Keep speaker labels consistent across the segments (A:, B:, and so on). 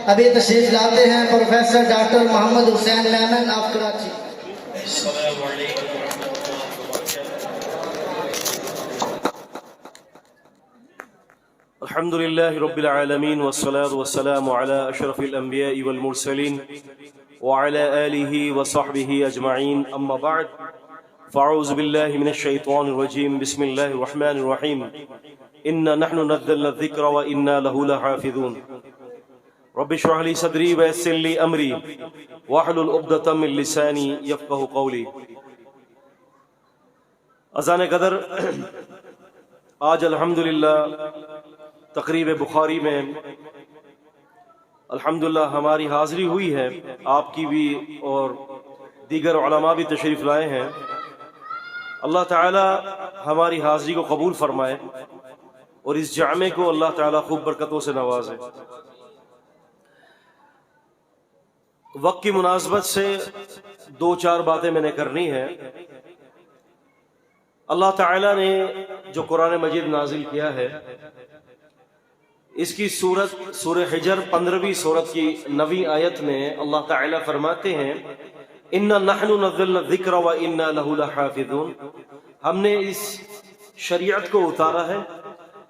A: ابھی تشریف لاتے ہیں professor doctor Muhammad Hussain Memon of Karachi.
B: السلام علیکم ورحمۃ اللہ وبرکاتہ۔ الحمد للہ رب العالمین والصلاة والسلام علی اشرف الانبیاء والمرسلین وعلی آلہ وصحبہ اجمعین، اما بعد فاعوذ باللہ من الشیطان الرجیم، بسم اللہ الرحمن الرحیم، انا نحن نزلنا الذکر وانا له لحافظون، رب اشرح لي صدری ویسر لي امری واحلل عقدۃ من لسانی یفقہوا قولی۔ اذان قدر آج الحمدللہ تقریب بخاری میں الحمدللہ ہماری حاضری ہوئی ہے، آپ کی بھی اور دیگر علماء بھی تشریف لائے ہیں۔ اللہ تعالی ہماری حاضری کو قبول فرمائے اور اس جامع کو اللہ تعالی خوب برکتوں سے نوازے۔ وقت کی مناسبت سے دو چار باتیں میں نے کرنی ہے۔ اللہ تعالی نے جو قرآن مجید نازل کیا ہے، اس کی سورہ حجر 15ویں سورت کی 9ویں آیت میں اللہ تعالی فرماتے ہیں اِنَّا نَحْنُ نَزَّلْنَا الذِّكْرَ وَإِنَّا لَهُ لَحَافِظُونَ، ہم نے اس شریعت کو اتارا ہے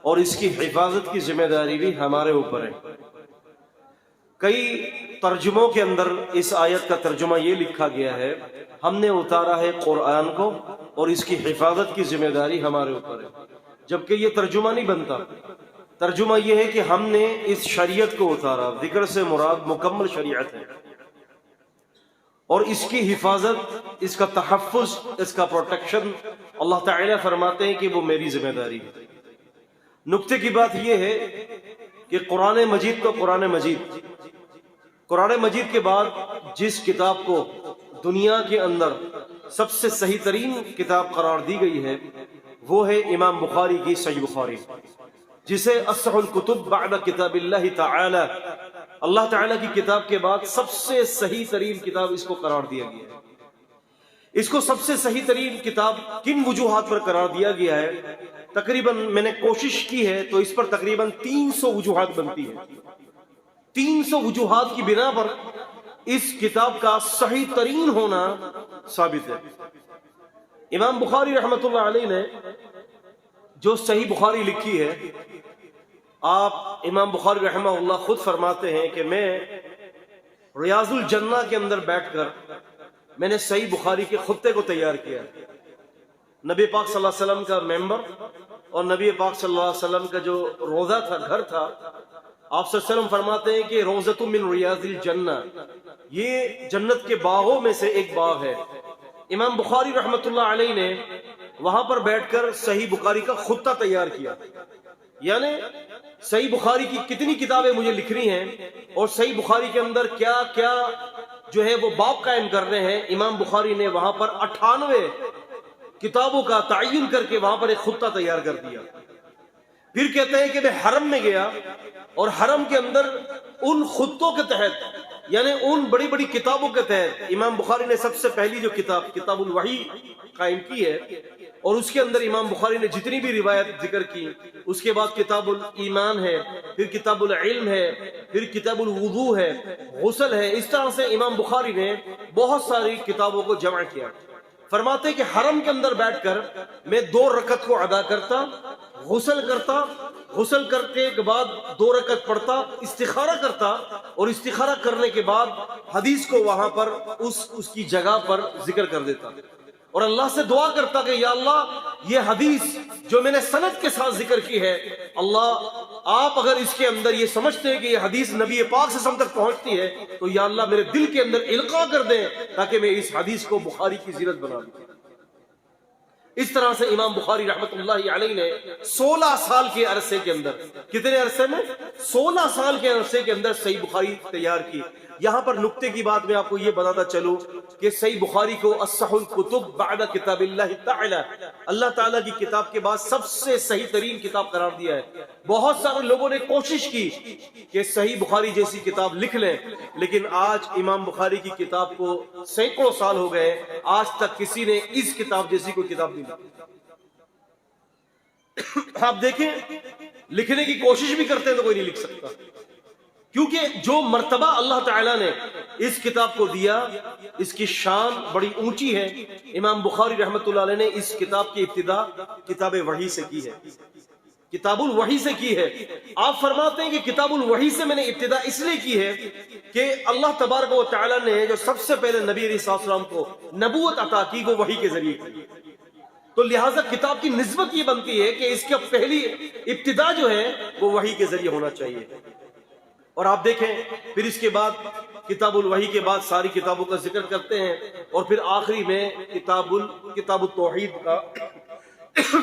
B: اور اس کی حفاظت کی ذمہ داری بھی ہمارے اوپر ہے۔ کئی ترجموں کے اندر اس آیت کا ترجمہ یہ لکھا گیا ہے، ہم نے اتارا ہے قرآن کو اور اس کی حفاظت کی ذمہ داری ہمارے اوپر ہے، جبکہ یہ ترجمہ نہیں بنتا۔ ترجمہ یہ ہے کہ ہم نے اس شریعت کو اتارا، ذکر سے مراد مکمل شریعت ہے، اور اس کی حفاظت، اس کا تحفظ، اس کا پروٹیکشن اللہ تعالیٰ فرماتے ہیں کہ وہ میری ذمہ داری ہے۔ نکتے کی بات یہ ہے کہ قرآن مجید کو قرآن مجید کے بعد جس کتاب کو دنیا کے اندر سب سے صحیح ترین کتاب قرار دی گئی ہے وہ ہے امام بخاری کی صحیح بخاری، جسے اصح الکتب بعد کتاب اللہ تعالی، اللہ تعالی کی کتاب کے بعد سب سے صحیح ترین کتاب اس کو قرار دیا گیا ہے۔ اس کو سب سے صحیح ترین کتاب کن وجوہات پر قرار دیا گیا ہے؟ تقریباً میں نے کوشش کی ہے تو اس پر تقریباً 300 وجوہات بنتی ہیں۔ 300 وجوہات کی بنا پر اس کتاب کا صحیح ترین ہونا ثابت ہے۔ امام بخاری رحمۃ اللہ علیہ نے جو صحیح بخاری لکھی ہے، آپ امام بخاری رحمہ اللہ خود فرماتے ہیں کہ میں ریاض الجنہ کے اندر بیٹھ کر میں نے صحیح بخاری کے خطے کو تیار کیا۔ نبی پاک صلی اللہ علیہ وسلم کا ممبر اور نبی پاک صلی اللہ علیہ وسلم کا جو روضہ تھا، گھر تھا، آپ صلی اللہ علیہ وسلم فرماتے ہیں کہ روضۃ من ریاض الجنہ، یہ جنت کے باغوں میں سے ایک باغ ہے۔ امام بخاری رحمۃ اللہ علیہ نے وہاں پر بیٹھ کر صحیح بخاری کا خطہ تیار کیا، یعنی صحیح بخاری کی کتنی کتابیں مجھے لکھنی ہیں اور صحیح بخاری کے اندر کیا کیا جو ہے وہ باب قائم کر رہے ہیں۔ امام بخاری نے وہاں پر 98 کتابوں کا تعین کر کے وہاں پر ایک خطہ تیار کر دیا۔ پھر کہتے ہیں کہ میں حرم میں گیا اور حرم کے اندر ان خطوں کے تحت، یعنی ان بڑی بڑی کتابوں کے تحت، امام بخاری نے سب سے پہلی جو کتاب الوحی قائم کی ہے، اور اس کے اندر امام بخاری نے جتنی بھی روایت ذکر کی، اس کے بعد کتاب الایمان ہے، پھر کتاب العلم ہے، پھر کتاب الوضو ہے، غسل ہے، اس طرح سے امام بخاری نے بہت ساری کتابوں کو جمع کیا۔ فرماتے کہ حرم کے اندر بیٹھ کر میں 2 رکعت کو ادا کرتا، غسل کرتا، غسل کرنے کے بعد 2 رکعت پڑھتا، استخارہ کرتا، اور استخارہ کرنے کے بعد حدیث کو وہاں پر اس کی جگہ پر ذکر کر دیتا، اور اللہ سے دعا کرتا کہ یا اللہ یہ حدیث جو میں نے سند کے ساتھ ذکر کی ہے، اللہ آپ اگر اس کے اندر یہ سمجھتے ہیں کہ یہ حدیث نبی پاک سے ہم تک پہنچتی ہے تو یا اللہ میرے دل کے اندر القاء کر دیں تاکہ میں اس حدیث کو بخاری کی سیرت بنا دوں۔ اس طرح سے امام بخاری رحمۃ اللہ علیہ نے 16 سال کے عرصے کے اندر، کتنے عرصے میں؟ 16 سال کے عرصے کے اندر صحیح بخاری تیار کی۔ یہاں پر نکتے کی بات میں آپ کو یہ بتاتا چلوں کہ صحیح بخاری کو اصح الکتب بعد کتاب اللہ تعالی، اللہ تعالیٰ کی کتاب کے بعد سب سے صحیح ترین کتاب قرار دیا ہے۔ بہت سارے لوگوں نے کوشش کی کہ صحیح بخاری جیسی کتاب لکھ لیں، لیکن آج امام بخاری کی کتاب کو سینکڑوں سال ہو گئے، آج تک کسی نے اس کتاب جیسی کوئی کتاب نہیں لکھی۔ آپ دیکھیں، لکھنے کی کوشش بھی کرتے ہیں تو کوئی نہیں لکھ سکتا۔ کیونکہ جو مرتبہ اللہ تعالیٰ نے اس کتاب کو دیا اس کی شان بڑی اونچی ہے۔ امام بخاری رحمۃ اللہ علیہ نے اس کتاب کی ابتدا کتاب وحی سے کی ہے، کتاب الوحی سے کی ہے۔ آپ فرماتے ہیں کہ کتاب الوحی سے میں نے ابتدا اس لیے کی ہے کہ اللہ تبارک و تعالیٰ نے جو سب سے پہلے نبی علیہ السلام کو نبوت عطا کی وہ وحی کے ذریعے کی، تو لہٰذا کتاب کی نسبت یہ بنتی ہے کہ اس کی پہلی ابتدا جو ہے وہ وحی کے ذریعے ہونا چاہیے۔ اور آپ دیکھیں پھر اس کے بعد کتاب الوحی کے بعد ساری کتابوں کا ذکر کرتے ہیں، اور پھر آخری میں کتاب التوحید کا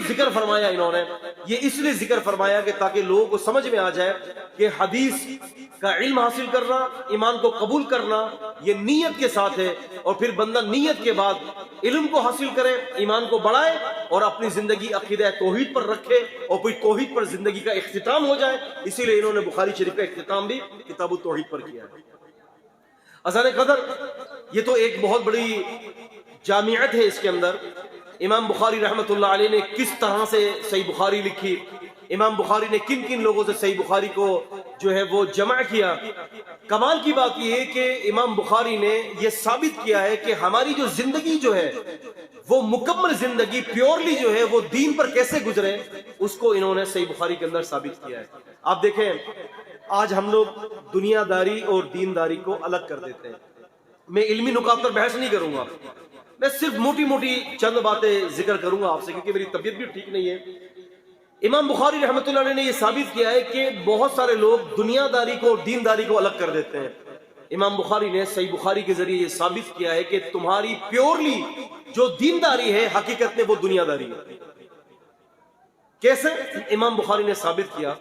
B: ذکر فرمایا انہوں نے۔ یہ اس لیے ذکر فرمایا کہ تاکہ لوگوں کو سمجھ میں آ جائے کہ حدیث کا علم حاصل کرنا، ایمان کو قبول کرنا یہ نیت کے ساتھ ہے، اور پھر بندہ نیت کے بعد علم کو حاصل کرے، ایمان کو بڑھائے اور اپنی زندگی عقیدہ توحید پر رکھے، اور پھر توحید پر زندگی کا اختتام ہو جائے۔ اسی لیے انہوں نے بخاری شریف کا اختتام بھی کتاب التوحید پر کیا ہے۔ اذان قدر یہ تو ایک بہت بڑی جامعت ہے، اس کے اندر امام بخاری رحمۃ اللہ علیہ نے کس طرح سے صحیح بخاری لکھی، امام بخاری نے کن کن لوگوں سے صحیح بخاری کو جو ہے وہ جمع کیا۔ کمال کی بات یہ ہے کہ امام بخاری نے یہ ثابت کیا ہے کہ ہماری جو زندگی جو ہے وہ مکمل زندگی پیورلی جو ہے وہ دین پر کیسے گزرے، اس کو انہوں نے صحیح بخاری کے اندر ثابت کیا ہے۔ آپ دیکھیں آج ہم لوگ دنیا داری اور دینداری کو الگ کر دیتے ہیں۔ میں علمی نکات پر بحث نہیں کروں گا، میں صرف موٹی موٹی چند باتیں ذکر کروں گا آپ سے، کیونکہ میری طبیعت بھی ٹھیک نہیں ہے۔ امام بخاری رحمۃ اللہ علیہ نے یہ ثابت کیا ہے کہ بہت سارے لوگ دنیا داری کو اور دینداری کو الگ کر دیتے ہیں۔ امام بخاری نے صحیح بخاری کے ذریعے یہ ثابت کیا ہے کہ تمہاری پیورلی جو دینداری ہے حقیقت میں وہ دنیا داری ہے۔ کیسے؟ امام بخاری نے ثابت کیا،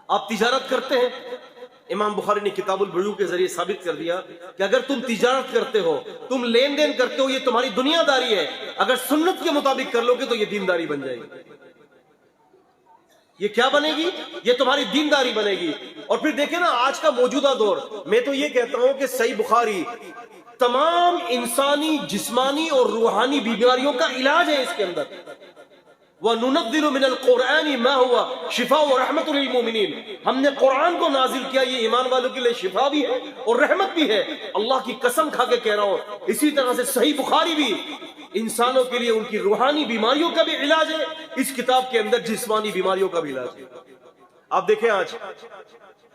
B: آپ تجارت کرتے ہیں، امام بخاری نے کتاب البیوع کے ذریعے ثابت کر دیا کہ اگر تم تجارت کرتے ہو، تم لین دین کرتے ہو، یہ تمہاری دنیا داری ہے، اگر سنت کے مطابق کر لو گے تو یہ دینداری بن جائے گی۔ یہ کیا بنے گی؟ یہ تمہاری دینداری بنے گی۔ اور پھر دیکھیں نا آج کا موجودہ دور، میں تو یہ کہتا ہوں کہ صحیح بخاری تمام انسانی جسمانی اور روحانی بیماریوں کا علاج ہے۔ اس کے اندر وَنُنَزِّلُ مِنَ الْقُرْآنِ مَا هُوَ شِفَاءٌ وَرَحْمَةٌ لِلْمُؤْمِنِينَ، ہم نے قرآن کو نازل کیا، یہ ایمان والوں کے لیے شفا بھی ہے اور رحمت بھی ہے۔ اللہ کی قسم کھا کے کہہ رہا ہوں، اسی طرح سے صحیح بخاری بھی انسانوں کے لیے ان کی روحانی بیماریوں کا بھی علاج ہے، اس کتاب کے اندر جسمانی بیماریوں کا بھی علاج ہے۔ آپ دیکھیں آج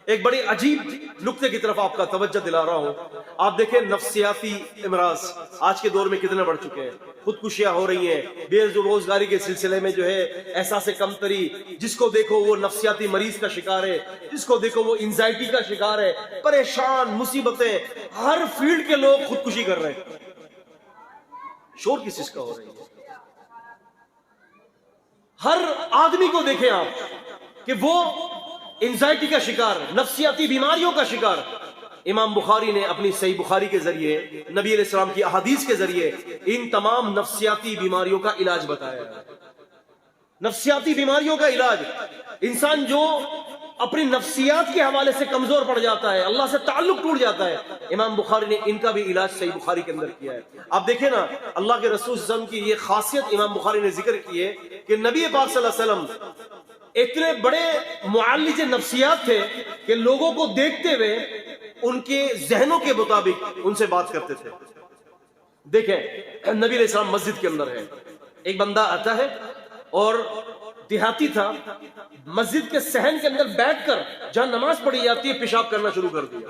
B: ایک بڑی عجیب نقطے کی طرف آپ کا توجہ دلا رہا ہوں۔ آپ دیکھیں نفسیاتی امراض آج کے دور میں کتنے بڑھ چکے ہیں، خودکشیاں ہو رہی ہیں، بے روزگاری کے سلسلے میں جو ہے احساس کمتری، جس کو دیکھو وہ نفسیاتی مریض کا شکار ہے، جس کو دیکھو وہ انزائٹی کا شکار ہے، پریشان، مصیبتیں، ہر فیلڈ کے لوگ خودکشی کر رہے ہیں۔ شور کس چیز کا ہو رہی ہے؟ ہر آدمی کو دیکھیں آپ کہ وہ انزائٹی کا شکار، نفسیاتی بیماریوں کا شکار۔ امام بخاری نے اپنی صحیح بخاری کے ذریعے، نبی علیہ السلام کی احادیث کے ذریعے ان تمام نفسیاتی بیماریوں کا علاج بتایا ہے۔ نفسیاتی بیماریوں کا علاج، انسان جو اپنی نفسیات کے حوالے سے کمزور پڑ جاتا ہے، اللہ سے تعلق ٹوٹ جاتا ہے، امام بخاری نے ان کا بھی علاج صحیح بخاری کے اندر کیا ہے۔ آپ دیکھیں نا اللہ کے رسول صلی اللہ علیہ وسلم کی یہ خاصیت امام بخاری نے ذکر کی ہے کہ نبی پاک صلی اللہ علیہ وسلم اتنے بڑے معالج نفسیات تھے کہ لوگوں کو دیکھتے ہوئے ان کے ذہنوں کے مطابق ان سے بات کرتے تھے۔ دیکھیں نبی علیہ السلام مسجد کے اندر ہے، ایک بندہ آتا ہے اور دیہاتی تھا، مسجد کے صحن کے اندر بیٹھ کر جہاں نماز پڑھی جاتی ہے پیشاب کرنا شروع کر دیا،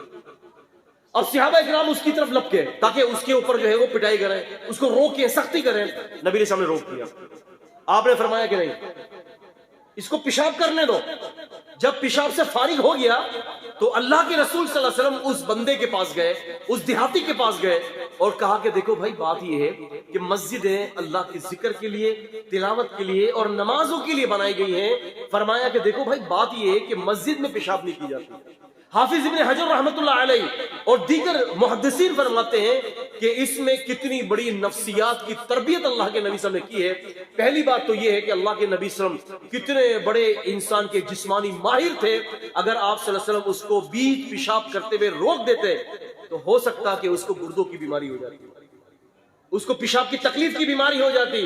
B: اور صحابہ اکرام اس کی طرف لپکے تاکہ اس کے اوپر جو ہے وہ پٹائی کریں، اس کو روکیں، سختی کریں۔ نبی علیہ السلام نے روک دیا، آپ نے فرمایا کہ نہیں، اس کو پیشاب کرنے دو۔ جب پیشاب سے فارغ ہو گیا تو اللہ کے رسول صلی اللہ علیہ وسلم اس بندے کے پاس گئے، اس دیہاتی کے پاس گئے اور کہا کہ دیکھو بھائی بات یہ ہے کہ مسجدیں اللہ کے ذکر کے لیے، تلاوت کے لیے اور نمازوں کے لیے بنائی گئی ہیں۔ فرمایا کہ دیکھو بھائی بات یہ ہے کہ مسجد میں پیشاب نہیں کی جاتی۔ حافظ ابن حجر رحمۃ اللہ علیہ اور دیگر محدثین فرماتے ہیں کہ اس میں کتنی بڑی نفسیات کی تربیت اللہ کے نبی صلی اللہ علیہ وسلم نے کی ہے۔ پہلی بات تو یہ ہے کہ اللہ کے نبی صلی اللہ علیہ وسلم کتنے بڑے انسان کے جسمانی ماہر تھے، اگر آپ صلی اللہ علیہ وسلم اس کو بیچ پیشاب کرتے ہوئے روک دیتے تو ہو سکتا کہ اس کو گردوں کی بیماری ہو جاتی۔ اس کو پیشاب کی تکلیف کی بیماری ہو جاتی،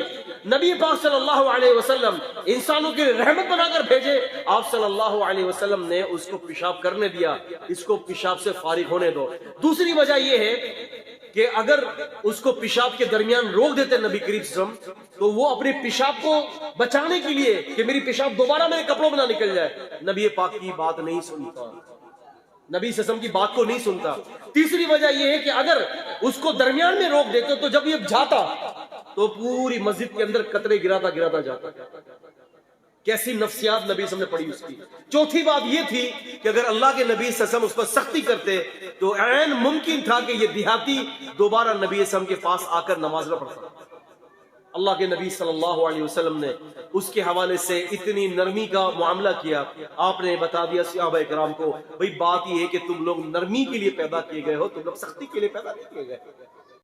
B: نبی پاک صلی اللہ علیہ وسلم انسانوں کی رحمت بنا کر بھیجے، آپ صلی اللہ علیہ وسلم نے اس کو پیشاب کرنے دیا، اس کو پیشاب سے فارغ ہونے دو۔ دوسری وجہ یہ ہے کہ اگر اس کو پیشاب کے درمیان روک دیتے نبی کریم صلی اللہ علیہ وسلم تو وہ اپنے پیشاب کو بچانے کے لیے کہ میری پیشاب دوبارہ میرے کپڑوں میں نہ نکل جائے، نبی پاک کی بات نہیں سنتا، نبی صلی اللہ علیہ وسلم کی بات کو نہیں سنتا۔ تیسری وجہ یہ ہے کہ اگر اس کو درمیان میں روک دیتے تو جب یہ جاتا تو پوری مسجد کے اندر قطرے گراتا گراتا جاتا۔ کیسی نفسیات نبی صلی اللہ علیہ وسلم نے پڑھی اس کی۔ چوتھی بات یہ تھی کہ اگر اللہ کے نبی صلی اللہ علیہ وسلم اس پر سختی کرتے تو عین ممکن تھا کہ یہ دیہاتی دوبارہ نبی صلی اللہ علیہ وسلم کے پاس آ کر نماز نہ پڑھتا۔ اللہ کے نبی صلی اللہ علیہ وسلم نے اس کے حوالے سے اتنی نرمی کا معاملہ کیا، آپ نے بتا دیا صحابہ کرام کو، بھئی بات یہ ہے کہ تم لوگ نرمی کے لیے پیدا کیے گئے ہو، تم لوگ سختی کے لیے پیدا نہیں کیے گئے۔